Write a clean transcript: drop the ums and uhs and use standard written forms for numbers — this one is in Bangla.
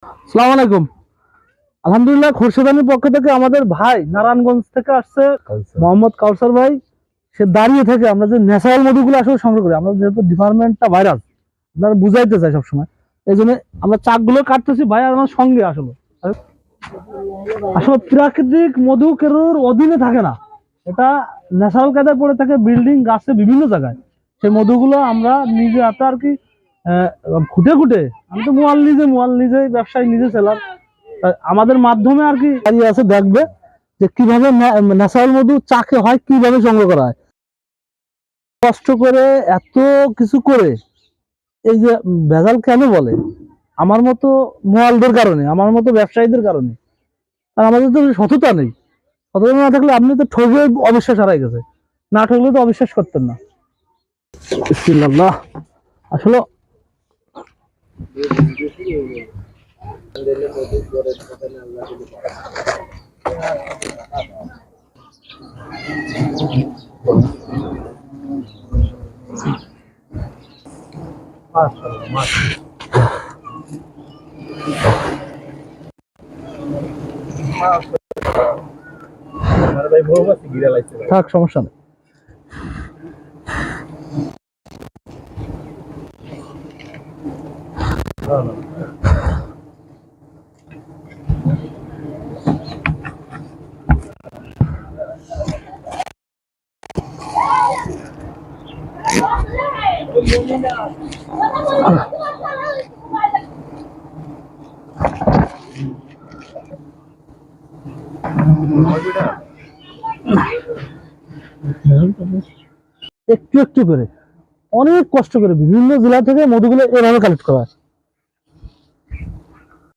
আসসালামু আলাইকুম। আলহামদুলিল্লাহ, খোরশেদানির পক্ষ থেকে আমাদের ভাই নারায়ণগঞ্জ থেকে আসছে মোহাম্মদ কাউসার ভাই। সে দাঁড়িয়ে থেকে আমরা যে ন্যাচারাল মধুগুলো আসলে সংগ্রহ করি, আমরা যেহেতু ডিপার্টমেন্টটা ভাইরাস আপনারা বুঝাইতে চাই সবসময়, এই জন্য আমরা চাকগুলো কাটতেছি ভাই আর আমার সঙ্গে। আসলে আসলে প্রাকৃতিক মধু কেরোর অধীনে থাকে না, এটা ন্যাচারাল কায়দায় পড়ে থাকে বিল্ডিং গাছে বিভিন্ন জায়গায়। সেই মধুগুলো আমরা নিজে হাতে আর কি খুঁটে খুঁটে, আমি তো মোয়াল নিজে ব্যবসায়ী, নিজে সেলার, আমাদের মাধ্যমে আর কি দাঁড়িয়ে আছে, দেখবে যে কিভাবে ন্যাচারাল মধু চাকে হয়, কিভাবে সংগ্রহ করা হয়। কষ্ট করে এত কিছু করে এই যে ভেজাল কেন বলে, আমার মতো মোয়ালদের কারণে, আমার মতো ব্যবসায়ীদের কারণে। আর আমাদের তো সততা নেই। সততা না থাকলে আপনি তো ঠকে অবিশ্বাস হারাই গেছে, না ঠকলে তো অবিশ্বাস করতেন না। বিসমিল্লাহ। আসলে থাক, সমস্যা নেই। একটু একটু করে, অনেক কষ্ট করে বিভিন্ন জেলা থেকে মধুগুলো এভাবে কালেক্ট করা হয়।